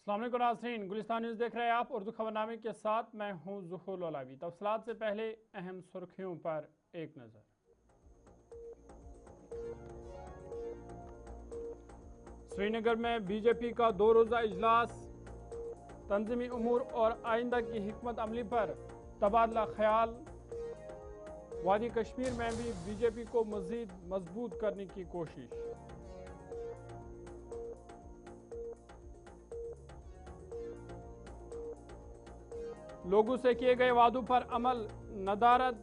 अस्सलाम वालेकुम नाज़रीन, गुलिस्तान न्यूज़ देख रहे हैं आप। उर्दू खबरनामे के साथ मैं हूं ज़ुहूर लोलावी। तफसीलात से पहले अहम सुर्खियों पर एक नज़र। श्रीनगर में बीजेपी का 2 रोज़ा इजलास, तंजीमी उमूर और आइंदा की हिकमत अमली पर तबादला ख्याल। वादी कश्मीर में भी बीजेपी को मज़ीद मजबूत करने की कोशिश। लोगों से किए गए वादों पर अमल, नदारद।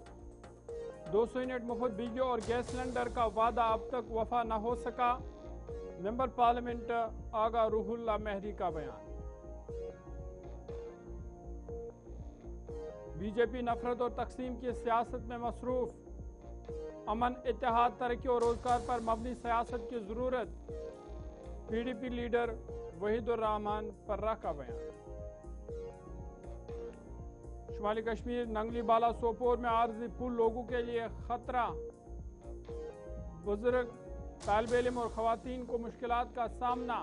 200 यूनिट मुफ्त बिजली और गैस सिलेंडर का वादा अब तक वफा न हो सका। मेंबर पार्लियामेंट आगा रूहुल्लाह मेहदी का बयान। बीजेपी नफरत और तकसीम की सियासत में मसरूफ। अमन, इत्तेहाद, तरक्की और रोजगार पर मबनी सियासत की जरूरत। पीडीपी लीडर वहीदुर रहमान पर्रा का बयान। शुमाली कश्मीर नंगली बाला सोपोर में आर्जी पुल लोगों के लिए खतरा। बुजुर्ग, तालिब इल्म और खवातीन को मुश्किलात का सामना।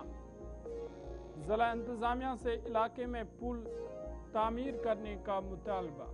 जिला इंतजामिया से इलाके में पुल तामीर करने का मुतालबा।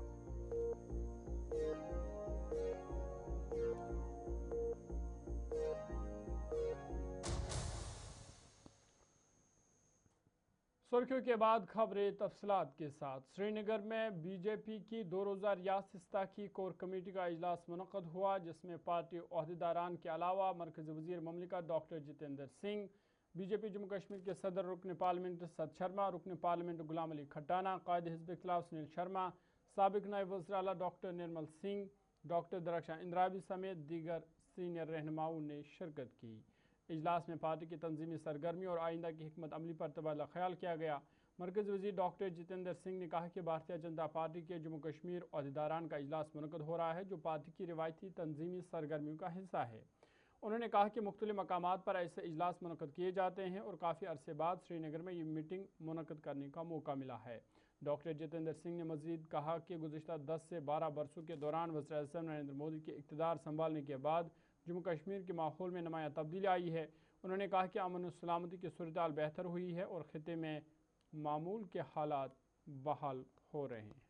सुर्खियों के बाद खबरें तफसीलात के साथ। श्रीनगर में बीजेपी की 2 रोज़ा रियासती इस्ताकी कोर कमेटी का इजलास मुनक़्क़द हुआ, जिसमें पार्टी ओहदेदारान के अलावा मरकज़ी वज़ीर ममलिकत डॉक्टर जितेंद्र सिंह, बीजेपी जम्मू कश्मीर के सदर रुकन पार्लियामेंट सद शर्मा, रुकन पार्लियामेंट गुलाम अली खट्टाना, कायद हिज़्ब इख्तिलाफ सुनील शर्मा, साबिक नायब वज़ीर आला डॉक्टर निर्मल सिंह, डॉक्टर दरख्शां इंद्राबी समेत दीगर सीनियर रहनुमाओं ने शिरकत की। इजलास में पार्टी की तंजीमी सरगर्मी और आइंदा की हिकमत अमली पर तबादला ख्याल किया गया। मरकज़ी वज़ीर डॉक्टर जितेंद्र सिंह ने कहा कि भारतीय जनता पार्टी के जम्मू कश्मीर ओहदेदारान का इजलास मुनक़्क़द हो रहा है, जो पार्टी की रिवायती तंजीमी सरगर्मियों का हिस्सा है। उन्होंने कहा कि मुख्तलिफ मकामात पर ऐसे इजलास मुनक़्क़द किए जाते हैं और काफ़ी अरसे बाद श्रीनगर में ये मीटिंग मुनक़्क़द करने का मौका मिला है। डॉक्टर जितेंद्र सिंह ने मज़ीद कहा कि गुज़िश्ता 10 से 12 बरसों के दौरान वज़ीर-ए-आज़म नरेंद्र मोदी के इक़्तिदार संभालने के बाद जम्मू कश्मीर के माहौल में नुमायाँ तब्दीली आई है। उन्होंने कहा कि अमन और सलामती की सूरत-ए-हाल बेहतर हुई है और खित्ते में मामूल के हालात बहाल हो रहे हैं।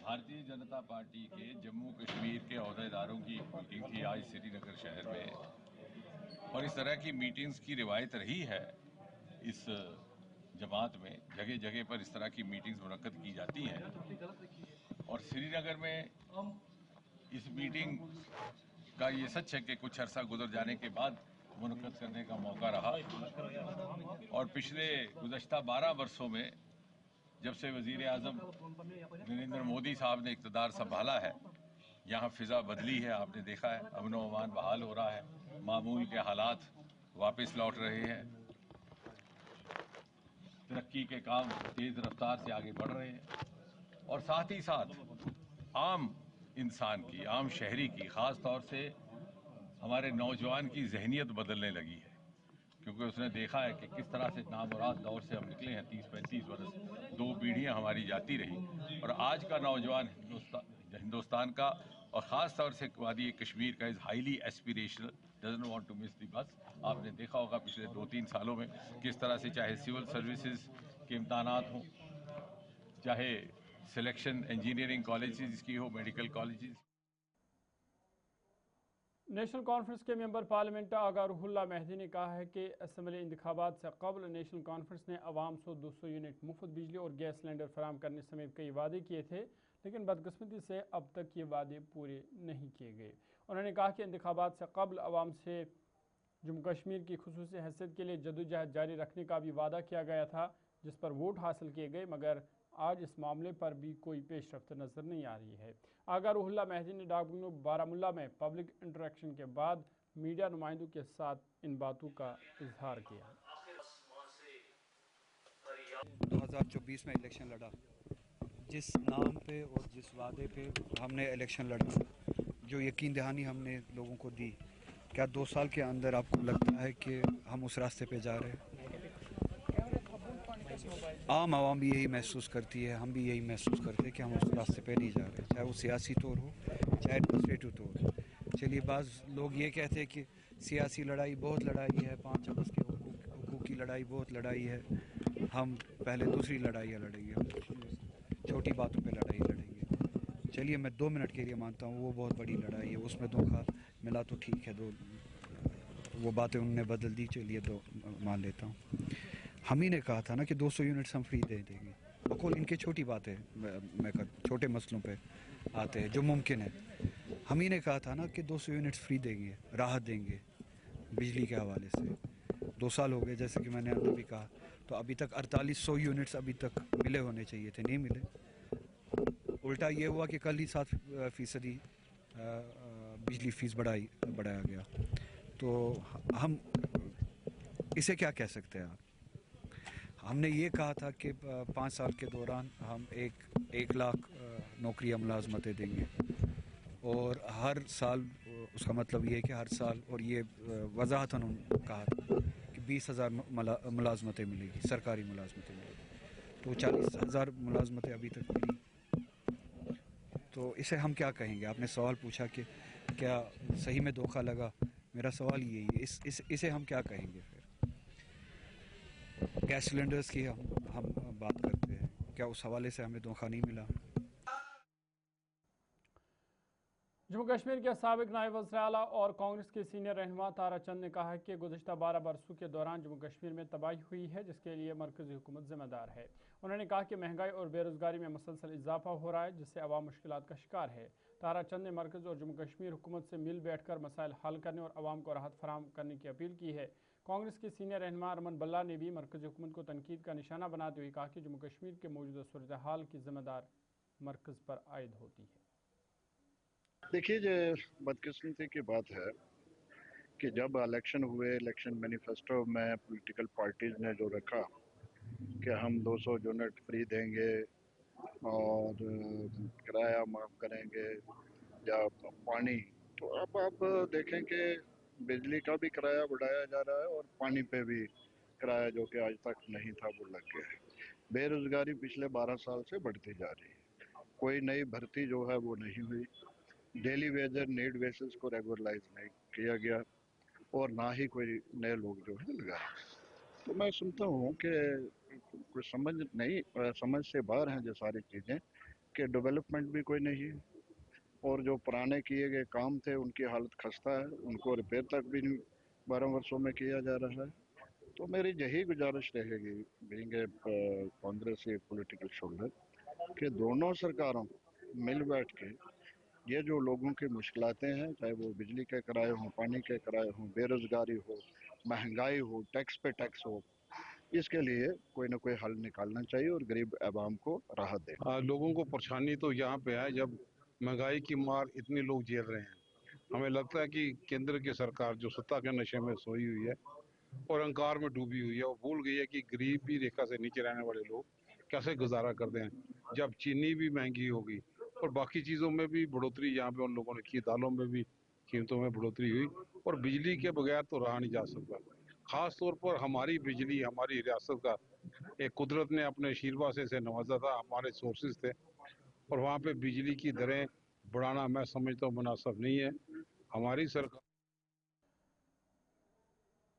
भारतीय जनता पार्टी के जम्मू कश्मीर के ओहदेदारों की मीटिंग थी आज श्रीनगर शहर में, और इस तरह की मीटिंग्स की रिवायत रही है इस जमात में। जगह जगह पर इस तरह की मीटिंग्स मुनक्कद की जाती हैं और श्रीनगर में इस मीटिंग का ये सच है कि कुछ अरसा गुजर जाने के बाद मुनक्कद करने का मौका रहा। और पिछले गुज़श्ता 12 वर्षों में जब से वज़ीर आज़म नरेंद्र मोदी साहब ने इक़्तिदार संभाला है, यहाँ फ़िज़ा बदली है। आपने देखा है, अमन व अमान बहाल हो रहा है, मामूल के हालात वापस लौट रहे हैं, तरक्की के काम तेज़ रफ्तार से आगे बढ़ रहे हैं और साथ ही साथ आम इंसान की, आम शहरी की, ख़ास तौर से हमारे नौजवान की ज़हनियत बदलने लगी है, क्योंकि उसने देखा है कि किस तरह से नामुराद दौर से हम निकले हैं। 30-35 वर्ष 2 पीढ़ियां हमारी जाती रही और आज का नौजवान हिंदुस्तान का और ख़ास तौर से वादी कश्मीर का is highly aspirational, doesn't want to miss the bus. आपने देखा होगा पिछले 2-3 सालों में किस तरह से चाहे सिविल सर्विसेज के इम्तहानात हों, चाहे सिलेक्शन इंजीनियरिंग कॉलेजेस की हो, मेडिकल कॉलेजेस। नेशनल कॉन्फ्रेंस के मेंबर पार्लियामेंट आगा रूहुल्लाह मेहदी ने कहा है कि असम्बली इंतखाबात से कबल नेशनल कॉन्फ्रेंस ने अवाम को 200 यूनिट मुफ्त बिजली और गैस सिलेंडर फराहम करने समेत कई वादे किए थे, लेकिन बदकिस्मती से अब तक ये वादे पूरे नहीं किए गए। उन्होंने कहा कि इंतखाबात से कबल अवाम से जम्मू कश्मीर की खुसूसी हैसियत के लिए जदोजहद जारी रखने का भी वादा किया गया था, जिस पर वोट हासिल किए गए, मगर आज इस मामले पर भी कोई पेशरफ्त नज़र नहीं आ रही है। आगा रूहुल्लाह मेहदी ने डाकबंगलो बारामुल्ला में पब्लिक इंटरेक्शन के बाद मीडिया नुमाइंदों के साथ इन बातों का इजहार किया। 2024 में इलेक्शन लड़ा, जिस नाम पे और जिस वादे पे हमने इलेक्शन लड़ा, जो यकीन दहानी हमने लोगों को दी, क्या 2 साल के अंदर आपको लगता है कि हम उस रास्ते पे जा रहे हैं? आम आवाम भी यही महसूस करती है, हम भी यही महसूस करते हैं कि हम उस रास्ते पे नहीं जा रहे, चाहे वो सियासी तौर हो चाहे एडमिनिस्ट्रेटिव तौर हो। चलिए, बाज़ लोग ये कहते हैं कि सियासी लड़ाई बहुत लड़ाई है, 5 अगस्त के हुकूक की लड़ाई बहुत लड़ाई है, हम पहले दूसरी लड़ाइयाँ लड़ेंगे, हम छोटी बातों पे लड़ाई लड़ेंगे। चलिए, मैं 2 मिनट के लिए मानता हूँ वो बहुत बड़ी लड़ाई है, उसमें धोखा मिला तो ठीक है, वो बातें उन्होंने बदल दी, चलिए तो मान लेता हूँ। हम ही ने कहा था ना कि 200 यूनिट्स हम फ्री दे देंगे। बकौल इनके छोटी बातें मैं छोटे मसलों पे आते हैं जो मुमकिन है। हम ही ने कहा था ना कि 200 यूनिट्स फ्री देंगे, राहत देंगे बिजली के हवाले से। 2 साल हो गए, जैसे कि मैंने अभी भी कहा, तो अभी तक 4800 यूनिट्स अभी तक मिले होने चाहिए थे, नहीं मिले। उल्टा ये हुआ कि कल ही 7% बिजली फीस बढ़ाया गया। तो हम इसे क्या कह सकते हैं आप? हमने ये कहा था कि 5 साल के दौरान हम 1 लाख नौकरियां मुलाजमतें देंगे, और हर साल, उसका मतलब ये है कि हर साल, और ये वजाहतन कहा था कि 20,000 मुलाजमतें मिलेगी, सरकारी मुलाजमतें मिलेगी। तो 40,000 मुलाजमतें अभी तक मिली। तो इसे हम क्या कहेंगे? आपने सवाल पूछा कि क्या सही में धोखा लगा, मेरा सवाल यही है, इसे हम क्या कहेंगे फिर? गैस सिलेंडर्स की हम बात करते हैं, क्या उस हवाले से हमें धोखा नहीं मिला? जम्मू कश्मीर के साबिक नायब वज़ीर आला और कांग्रेस के सीनियर रहनुमा तारा चंद ने कहा है कि गुज़िश्ता 12 बरसों के दौरान जम्मू कश्मीर में तबाही हुई है, जिसके लिए मरकज़ी हुकूमत ज़िम्मेदार है। उन्होंने कहा कि महंगाई और बेरोज़गारी में मुसलसल इजाफा हो रहा है, जिससे अवाम मुश्किलात का शिकार है। तारा चंद ने मरकज़ और जम्मू कश्मीर हुकूमत से मिल बैठ कर मसाइल हल करने और अवाम को राहत फराहम करने की अपील की है। कांग्रेस के सीनियर रहनुमा अरमान बल्ला ने भी मरकज़ी हुकूमत को तनकीद का निशाना बनाते हुए कहा कि जम्मू कश्मीर के मौजूदा सूरत हाल की ज़िम्मेदार मरकज़ पर आयद होती है। देखिए, जो बदकिस्मती की बात है कि जब इलेक्शन हुए, इलेक्शन मैनिफेस्टो में पॉलिटिकल पार्टीज ने जो रखा कि हम 200 यूनिट फ्री देंगे और किराया माफ़ करेंगे या पानी, तो अब आप देखें कि बिजली का भी किराया बढ़ाया जा रहा है और पानी पे भी किराया जो कि आज तक नहीं था वो लग गया है। बेरोज़गारी पिछले 12 साल से बढ़ती जा रही है, कोई नई भर्ती जो है वो नहीं हुई, डेली वेजर नीड बेसिस को रेगुलराइज नहीं किया गया, और ना ही कोई नए लोग जो है लगाए। तो मैं सुनता हूँ कि कोई समझ से बाहर हैं जो सारी चीज़ें, कि डेवलपमेंट भी कोई नहीं है, और जो पुराने किए गए काम थे उनकी हालत खस्ता है, उनको रिपेयर तक भी नहीं 12 वर्षों में किया जा रहा है। तो मेरी यही गुजारिश रहेगी, being a Congress political shoulder, कि दोनों सरकारों को मिल बैठ के ये जो लोगों की मुश्किलातें हैं, चाहे वो बिजली के किराए हों, पानी के किराए हों, बेरोज़गारी हो, महंगाई हो, टैक्स पे टैक्स हो, इसके लिए कोई ना कोई हल निकालना चाहिए और गरीब आवाम को राहत दे। लोगों को परेशानी तो यहाँ पे है जब महंगाई की मार इतने लोग झेल रहे हैं। हमें लगता है कि केंद्र की सरकार जो सत्ता के नशे में सोई हुई है और अहंकार में डूबी हुई है, वो भूल गई है कि गरीबी रेखा से नीचे रहने वाले लोग कैसे गुजारा करते हैं। जब चीनी भी महंगी होगी और बाकी चीज़ों में भी बढ़ोतरी यहाँ पे उन लोगों ने की, दालों में भी कीमतों में बढ़ोतरी हुई, और बिजली के बगैर तो रहा नहीं जा सकता। खास तौर पर हमारी बिजली, हमारी रियासत का एक कुदरत ने अपने शीरवा से इसे नवाजा था, हमारे सोर्सेज थे, और वहाँ पे बिजली की दरें बढ़ाना मैं समझता हूँ मुनासिब नहीं है। हमारी सरकार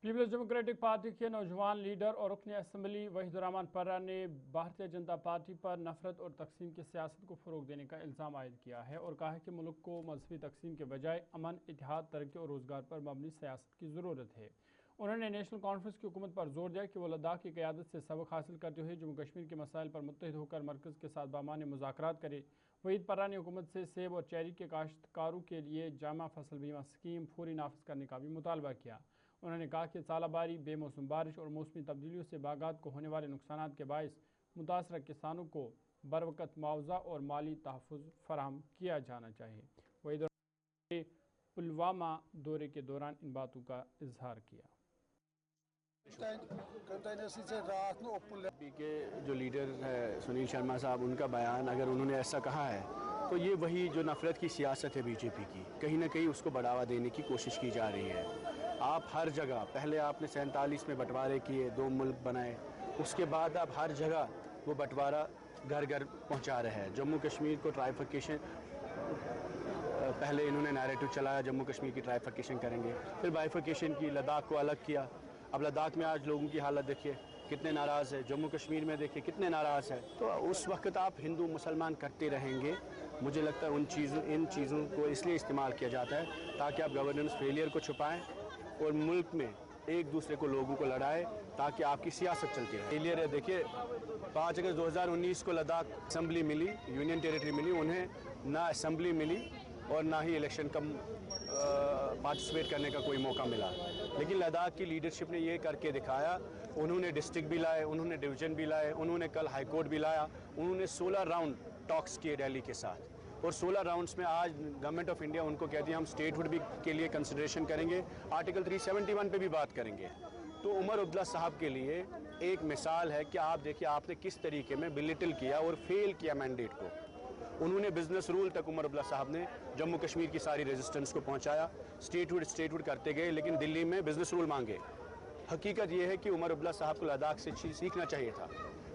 पीपल्स डेमोक्रेटिक पार्टी के नौजवान लीडर और रुकन असम्बली वहीदुर्रहमान पर्रा ने भारतीय जनता पार्टी पर नफरत और तकसीम की सियासत को फ़रोग देने का इल्ज़ाम आयद किया है और कहा है कि मुल्क को मजहबी तकसीम के बजाय अमन, इत्तेहाद, तरक्की और रोज़गार पर मबनी सियासत की ज़रूरत है। उन्होंने नेशनल कॉन्फ्रेंस की हुकूमत पर जोर दिया कि वो लद्दाख की क़यादत से सबक हासिल करते हुए जम्मू कश्मीर के मसाइल पर मुत्तहिद होकर मरकज़ के साथ बामानी मुज़ाकरात करे। वहीद पर्रा ने हुकूमत से सेब और चेरी के काश्तकारों के लिए जामा फसल बीमा स्कीम फौरी नाफिज करने का भी मुतालबा किया। उन्होंने कहा कि सालाबारी, बेमौसम बारिश और मौसमी तब्दीलियों से बागात को होने वाले नुकसानात के बायस मुतासरा किसानों को बरवक़्त मुआवजा और माली तहफ़्फ़ुज़ फराहम किया जाना चाहिए। वहीद ने पुलवामा दौरे के दौरान इन बातों का इजहार किया। के जो लीडर है सुनील शर्मा साहब, उनका बयान अगर उन्होंने ऐसा कहा है तो ये वही जो नफ़रत की सियासत है बीजेपी की, कहीं ना कहीं उसको बढ़ावा देने की कोशिश की जा रही है। आप हर जगह, पहले आपने 47 में बंटवारे किए, 2 मुल्क बनाए, उसके बाद अब हर जगह वो बंटवारा घर घर पहुंचा रहे हैं। जम्मू कश्मीर को ट्राइफिकेशन, पहले इन्होंने नैरेटिव चलाया जम्मू कश्मीर की ट्राइफिकेशन करेंगे, फिर बाइफिकेशन की, लद्दाख को अलग किया। अब लद्दाख में आज लोगों की हालत देखिए कितने नाराज़ है, जम्मू कश्मीर में देखिए कितने नाराज़ है। तो उस वक्त आप हिंदू मुसलमान करते रहेंगे। मुझे लगता है इन चीज़ों को इसलिए इस्तेमाल किया जाता है ताकि आप गवर्नेंस फेलियर को छुपाएं और मुल्क में एक दूसरे को, लोगों को लड़ाए ताकि आपकी सियासत चलती रहे। फेलियर है, देखिए 5 अगस्त 2019 को लद्दाख असेंबली मिली, यूनियन टेरिटरी मिली, उन्हें ना असेंबली मिली और ना ही इलेक्शन का पार्टिसिपेट करने का कोई मौका मिला। लेकिन लद्दाख की लीडरशिप ने ये करके दिखाया। उन्होंने डिस्ट्रिक्ट भी लाए, उन्होंने डिवीज़न भी लाए, उन्होंने कल हाई कोर्ट भी लाया, उन्होंने 16 राउंड टॉक्स किए दिल्ली के साथ और 16 राउंड्स में आज गवर्नमेंट ऑफ इंडिया उनको कहती है हम स्टेटहुड भी के लिए कंसिडरेशन करेंगे, आर्टिकल 371 पे भी बात करेंगे। तो उमर अब्दुल्ला साहब के लिए एक मिसाल है कि आप देखिए आपने किस तरीके में बिलिटल किया और फेल किया मैंडेट को। उन्होंने बिजनेस रूल तक, उमर अब्दुल्ला साहब ने जम्मू कश्मीर की सारी रेजिस्टेंस को पहुंचाया, स्टेटहुड करते गए, लेकिन दिल्ली में बिजनेस रूल मांगे। हकीकत यह है कि उमर अब्दुल्ला साहब को लद्दाख से सीखना चाहिए था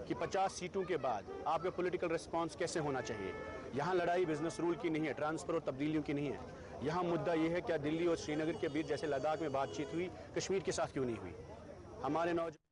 कि 50 सीटों के बाद आपका पॉलिटिकल रिस्पांस कैसे होना चाहिए। यहाँ लड़ाई बिजनेस रूल की नहीं है, ट्रांसफर और तब्दीलियों की नहीं है। यहाँ मुद्दा यह है क्या दिल्ली और श्रीनगर के बीच जैसे लद्दाख में बातचीत हुई, कश्मीर के साथ क्यों नहीं हुई। हमारे नौजवान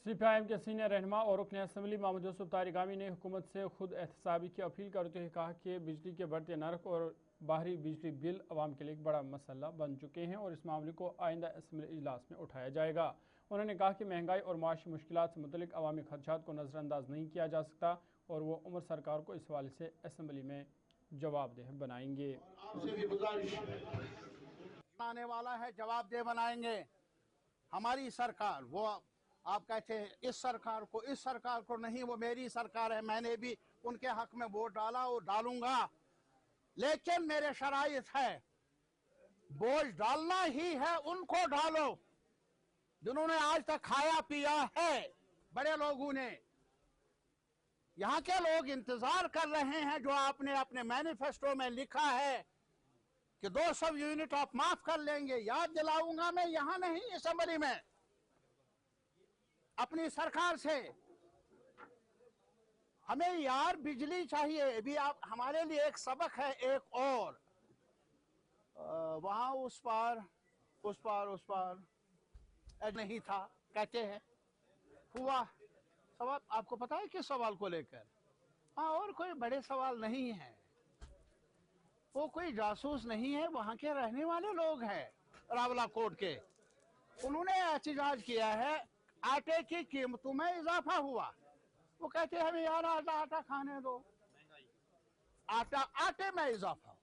CPIM के सीनियर रहनुमा और रुकन असम्बली मोहम्मद यूसुफ तारिगामी ने हुकूमत से खुद एहतसाबी की अपील करते हुए कहा कि बिजली के बढ़ते नर्ख और बाहरी बिजली बिल अवाम के लिए एक बड़ा मसला बन चुके हैं और इस मामले को आइंदा असम्बली इजलास में उठाया जाएगा। उन्होंने कहा कि महंगाई और माशी मुश्किलात से मुतल्लिक अवामी खदशात को नज़रअंदाज नहीं किया जा सकता और वो उमर सरकार को इस हवाले से असम्बली में जवाबदेह बनाएंगे। आपसे भी गुजारिश आने वाला है, जवाबदेह बनाएंगे। हमारी सरकार, वो आप कहते हैं इस सरकार को नहीं, वो मेरी सरकार है, मैंने भी उनके हक में वोट डाला और डालूंगा। लेकिन मेरे शराइत है, बोझ डालना ही है, उनको डालो जिन्होंने आज तक खाया पिया है। बड़े लोगों ने, यहाँ के लोग इंतजार कर रहे हैं जो आपने अपने मैनिफेस्टो में लिखा है कि 200 यूनिट आप माफ कर लेंगे। याद दिलाऊंगा मैं, यहाँ नहीं असेंबली में, अपनी सरकार से। हमें यार बिजली चाहिए। अभी आप, हमारे लिए एक सबक है एक और, वहां उस पार नहीं था कहते हैं, हुआ सवाल। आपको पता है किस सवाल को लेकर? हाँ, और कोई बड़े सवाल नहीं है, वो कोई जासूस नहीं है, वहां के रहने वाले लोग हैं रावला कोट के। उन्होंने एहतजाज किया है आटे की कीमतों में इजाफा हुआ। वो कहते हैं हमें यार आटा खाने दो, आटे में इजाफा,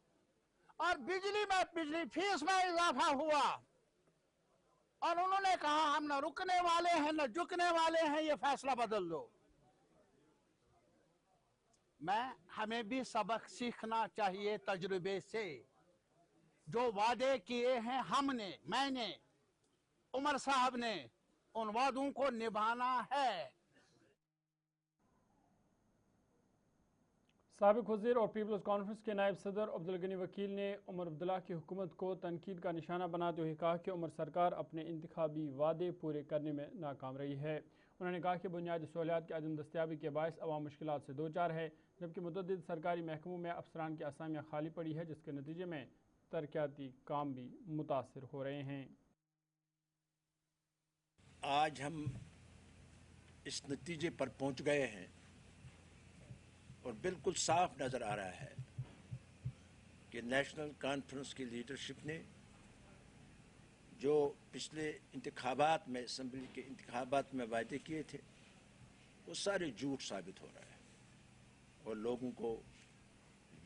और बिजली फीस में इजाफा हुआ। और उन्होंने कहा हम न रुकने वाले हैं न झुकने वाले हैं, ये फैसला बदल दो। हमें भी सबक सीखना चाहिए तजुर्बे से। जो वादे किए हैं हमने, मैंने, उमर साहब ने, उन वादों को निभाना है। साबिक वज़ीर और पीपल्स कॉन्फ्रेंस के नायब सदर अब्दुल गनी वकील ने उमर अब्दुल्ला की हुकूमत को तनकीद का निशाना बनाते हुए कहा कि उमर सरकार अपने इंतखाबी वादे पूरे करने में नाकाम रही है। उन्होंने कहा कि बुनियादी सहूलियात की अदम दस्तियाबी के बायस अवाम मुश्किलात से दो चार है, जबकि मुतअद्दिद सरकारी महकमों में अफसरान की असामियाँ खाली पड़ी है, जिसके नतीजे में तरक्याती काम भी मुतासर हो रहे हैं। आज हम इस नतीजे पर पहुंच गए हैं और बिल्कुल साफ नज़र आ रहा है कि नेशनल कॉन्फ्रेंस की लीडरशिप ने जो पिछले इंतखाबात में, असम्बली के इंतखाबात में वायदे किए थे, वो सारे झूठ साबित हो रहा है और लोगों को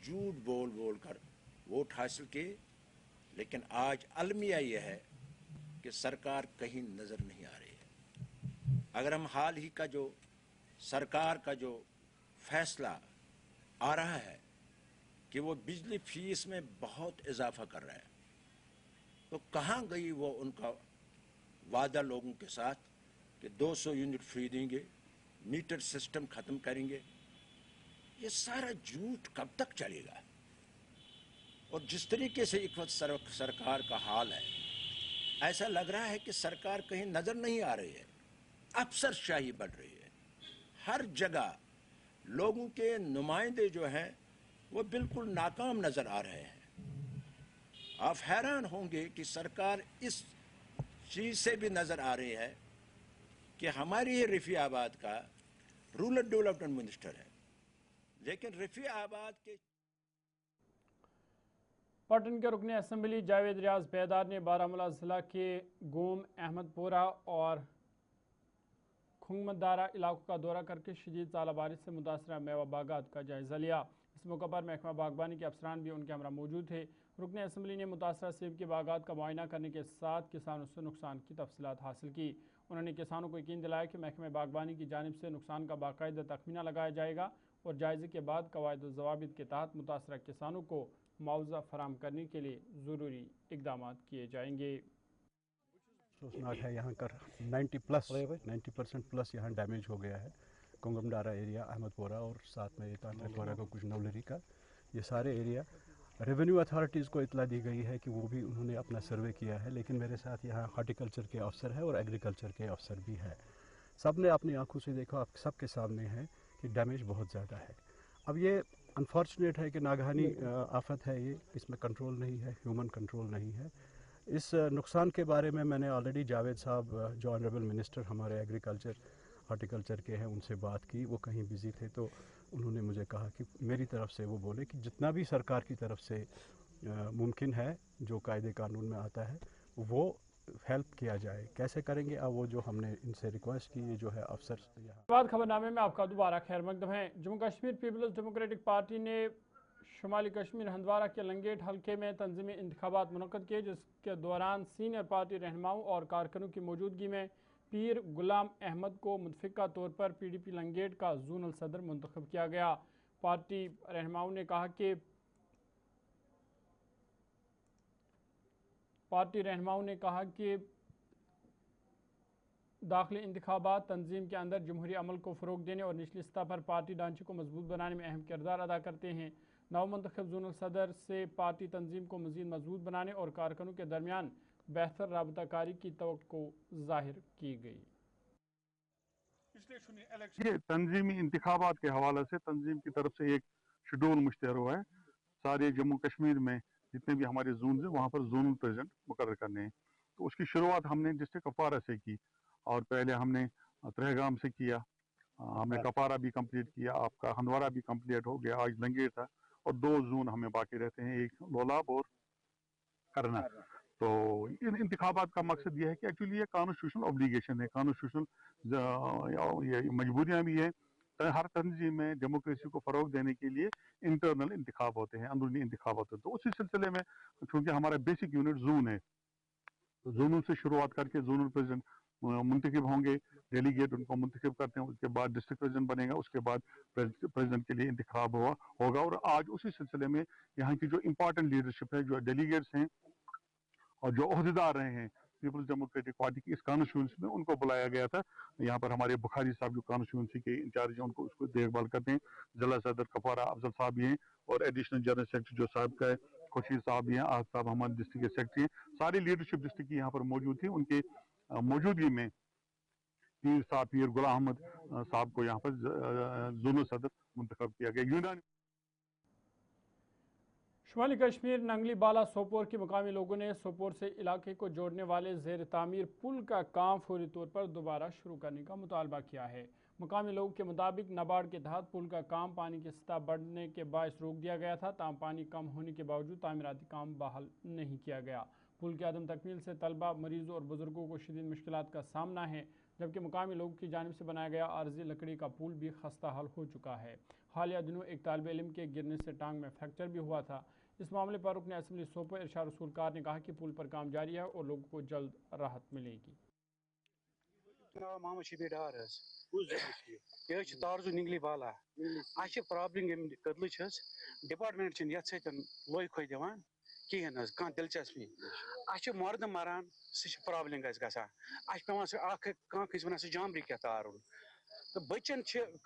झूठ बोल कर वोट हासिल किए। लेकिन आज अलमिया यह है कि सरकार कहीं नज़र नहीं आ रही है। अगर हम हाल ही का जो सरकार का जो फैसला आ रहा है कि वो बिजली फीस में बहुत इजाफा कर रहा है, तो कहाँ गई वो उनका वादा लोगों के साथ कि 200 यूनिट फ्री देंगे, मीटर सिस्टम ख़त्म करेंगे। ये सारा झूठ कब तक चलेगा? और जिस तरीके से एक वक्त सरकार का हाल है, ऐसा लग रहा है कि सरकार कहीं नज़र नहीं आ रही है। अफसरशाही बढ़ रही है। हर जगह लोगों के नुमाइंदे जो हैं वो बिल्कुल नाकाम नजर आ रहे हैं। आप हैरान होंगे कि सरकार इस चीज से भी नजर आ रही है कि हमारी रफियाबाद का रूरल डेवलपमेंट मिनिस्टर है, लेकिन रफियाबाद के पाटन के रुकने असम्बली जावेद रियाज बैदार ने बारामूला ज़िला के गोम, अहमदपुरा और खुंगमदारा इलाकों का दौरा करके शदीद ज़ालाबारिश से मुतासरा मेवा बागात का जायज़ा लिया। इस मौके पर महकमा बागबानी के अफसरान भी उनके हमरा मौजूद थे। रुकने असम्बली ने मुतासरा सेब के बागात का मुआयना करने के साथ किसानों से नुकसान की तफसीलात हासिल की। उन्होंने किसानों को यकीन दिलाया कि महकमा बागबानी की जानिब से नुकसान का बाकायदा तखमीना लगाया जाएगा और जायजे के बाद कवायद व ज़वाबित के तहत मुतासरा किसानों को मुआवजा फराहम करने के लिए ज़रूरी इक़दाम किए जाएंगे। अफसोसनाक है, यहाँ कर 90% प्लस यहाँ डैमेज हो गया है। कुंगमडारा एरिया, अहमदपुरा और साथ में तांतरपुरा का कुछ नवलरी का, ये सारे एरिया रेवेन्यू अथॉरिटीज़ को इतला दी गई है कि वो भी उन्होंने अपना सर्वे किया है, लेकिन मेरे साथ यहाँ हार्टिकल्चर के अफसर है और एग्रीकल्चर के अफसर भी है। सब ने अपनी आंखों से देखा, आप सबके सामने है कि डैमेज बहुत ज़्यादा है। अब ये अनफॉर्चुनेट है कि नागहानी आफत है, ये इसमें कंट्रोल नहीं है, ह्यूमन कंट्रोल नहीं है। इस नुकसान के बारे में मैंने ऑलरेडी जावेद साहब जो ऑनरेबल मिनिस्टर हमारे एग्रीकल्चर हार्टिकल्चर के हैं उनसे बात की, वो कहीं बिज़ी थे, तो उन्होंने मुझे कहा कि मेरी तरफ से वो बोले कि जितना भी सरकार की तरफ से मुमकिन है, जो कायदे कानून में आता है, वो हेल्प किया जाए। कैसे करेंगे अब वो जो हमने इनसे रिक्वेस्ट की, ये जो है अफसर यहाँ। बाद खबरनामे में आपका दोबारा खैर मकदम है। Jammu Kashmir Peoples Democratic Party ने शुमाली कश्मीर हंदवारा के लंगेट हल्के में तंजीमी इंतखाबात मुनक्कद किए, जिसके दौरान सीनियर पार्टी रहनुमाओं और कारकुनों की मौजूदगी में पीर गुलाम अहमद को मुतफ़िका तौर पर PDP लंगेट का ज़ोनल सदर मुंतखब किया गया। पार्टी रहनुमाओं ने कहा कि दाखिली इंतखाबात तंजीम के अंदर जमहूरी अमल को फ़रोग देने और निचली सतह पर पार्टी ढांचे को मजबूत बनाने में अहम किरदार अदा करते हैं। नवमंतखब ज़ोनल सदर से पार्टी तंजीम को मज़ीद मजबूत बनाने और कारकुनों के दरमियान बेहतर राबताकारी की तवक्को ज़ाहिर की गई। ये तंजीमी इंतखाबात के हवाले से तंजीम की तरफ से एक शेड्यूल मुश्तहर हुआ है। सारे जम्मू कश्मीर में जितने भी हमारे जोन है वहाँ पर जोनल प्रेसिडेंट मुकर्रर करने हैं। तो उसकी शुरुआत हमने डिस्ट्रिक्ट कपारा से की और पहले हमने त्रेहगाम से किया, हमने कपारा भी कंप्लीट किया, आपका हंदवारा भी कंप्लीट हो गया, आज लंगेट था और 2 जोन हमें बाकी रहते हैं, एक लोलाब और करना। तो इन इंतखाबात का मकसद ये है कि एक्चुअली ये कॉन्स्टिट्यूशनल ऑब्लिगेशन है, कॉन्स्टिट्यूशनल ये मजबूरियाँ भी है। हर तंजीम में डेमोक्रेसी को फ़रोग देने के लिए इंटरनल इंतखाब होते हैं, अंदरूनी इंतखाब होते हैं। तो उसी सिलसिले में चूँकि हमारा बेसिक यूनिट जोन है, तो जोनों से शुरुआत करके जोनल प्रेसिडेंट मुंतखब होंगे, डेलीगेट उनको मुंतखब करते हैं, उसके बाद डिस्ट्रिक्ट प्रेसिडेंट बनेगा, उसके बाद प्रेसिडेंट के लिए इंतखाब होगा। और आज उसी सिलसिले में यहाँ की जो इम्पोर्टेंट लीडरशिप है, जो डेलीगेट्स हैं और जो ओहदेदार रहे हैं पीपल्स डेमोक्रेटिक पार्टी की इस कॉन्स्टिट्यूंसी में, उनको बुलाया गया था। यहाँ पर हमारे बुखारी साहब जो कॉन्स्टिट्यूंसी के इंचार्ज हैं, उनको उसको देखभाल करते हैं। जिला सदर कपारा अफजल साहब भी हैं और एडिशनल जनरल सेक्रेटरी जो साहब का है खुशीर साहब भी हैं, आज साहब हमारे डिस्ट्रिक्ट के सेक्रेटरी हैं। सारी लीडरशिप डिस्ट्रिक्ट की यहाँ पर मौजूद थी। उनके मौजूदगी में पीर गुलाम अहमद साहब को यहाँ पर जोनल सदर मुंतखब किया गया। शुमाली कश्मीर नंगली बाला सोपोर के मुकामी लोगों ने सोपोर से इलाके को जोड़ने वाले ज़ेर तामीर पुल का काम फौरी तौर पर दोबारा शुरू करने का मुतालबा किया है। मुकामी लोगों के मुताबिक नाबार्ड के तहत पुल का काम पानी की सतह बढ़ने के बायस रोक दिया गया था, ताम पानी कम होने के बावजूद तामीराती काम बहाल नहीं किया गया। पुल की अदम तकमील से तलबा, मरीजों और बुजुर्गों को शदीद मुश्किलात का सामना है, जबकि मुकामी लोगों की जानिब से बनाया गया आर्जी लकड़ी का पुल भी खस्ता हाल हो चुका है। हालिया दिनों एक तालिब इल्म के गिरने से टांग में फ्रैक्चर भी हुआ था। इस मामले पर रुकन असम्बली सोपोर इरशाद रसूल कार ने कहा कि पुल पर काम जारी है और लोगों को जल्द राहत मिलेगी। तारजू निगली बाला प्रॉब्लम डिपार्टमेंट लोई खोई दिवान कहें कह दिलचस्पी मर्द मरान सह प्रॉब्लम पे वन जामरी क्या तारुन तो बच्चन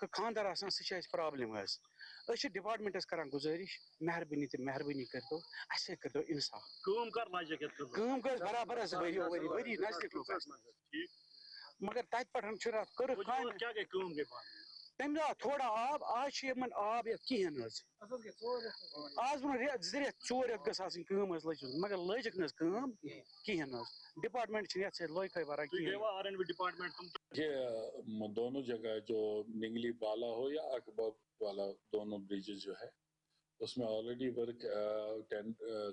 खानदार आसान सह प्रॉब्लम डिपार्टमेंटस कर गुजारिश मेहरबानी तो मेहरबानी कर दो कर इंसाफ बराबर वरी नजदीक मगर तत पे कर तम दो थोड़ा आब आज आब ये कहें आज वो ज चोर गम लज मगर लजक कहें डिपार्टमेंट लोक वरा दोनों जगह जो निंगली बाला हो या अकबर वाला दोनों ब्रिजेस जो है उसमें ऑलरेडी वर्क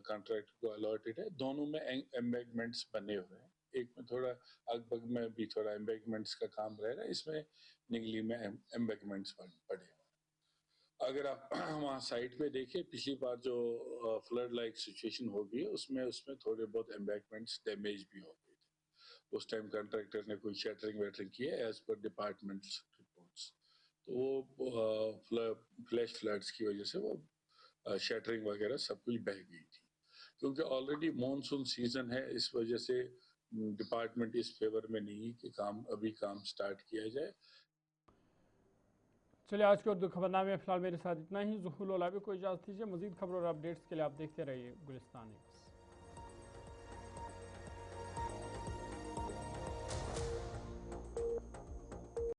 कॉन्ट्रैक्ट को अलॉटेड है। दोनों में एम्बैंकमेंट्स बने हुए हैं। एक में थोड़ा अकबर में भी थोड़ा एम्बैंकमेंट्स का काम रहेगा, इसमें निगली में एम्बैंकमेंट्स पड़े हुए। अगर आप वहाँ साइट पे देखें पिछली बार जो फ्लड लाइक सिचुएशन हो गई उसमें थोड़े बहुत एम्बैंकमेंट्स डैमेज भी हो गए थे। उस टाइम कॉन्ट्रैक्टर ने कोई शटरिंग वेटरिंग की है एज पर डिपार्टमेंट्स रिपोर्ट्स, तो वो फ्लैश फ्लड्स की वजह से वो शटरिंग वगैरह सब कुछ बह गई थी। क्योंकि ऑलरेडी मॉनसून सीजन है, इस वजह से डिपार्टमेंट इस फेवर में नहीं कि काम स्टार्ट किया जाए। चलिए आज के उर्दू खबरनामे में फिलहाल मेरे साथ इतना ही। ज़ुहूल ओलाबी को इजाज़त दीजिए। मज़ीद खबरों और अपडेट्स के लिए आप देखते रहिए गुलिस्तान न्यूज़।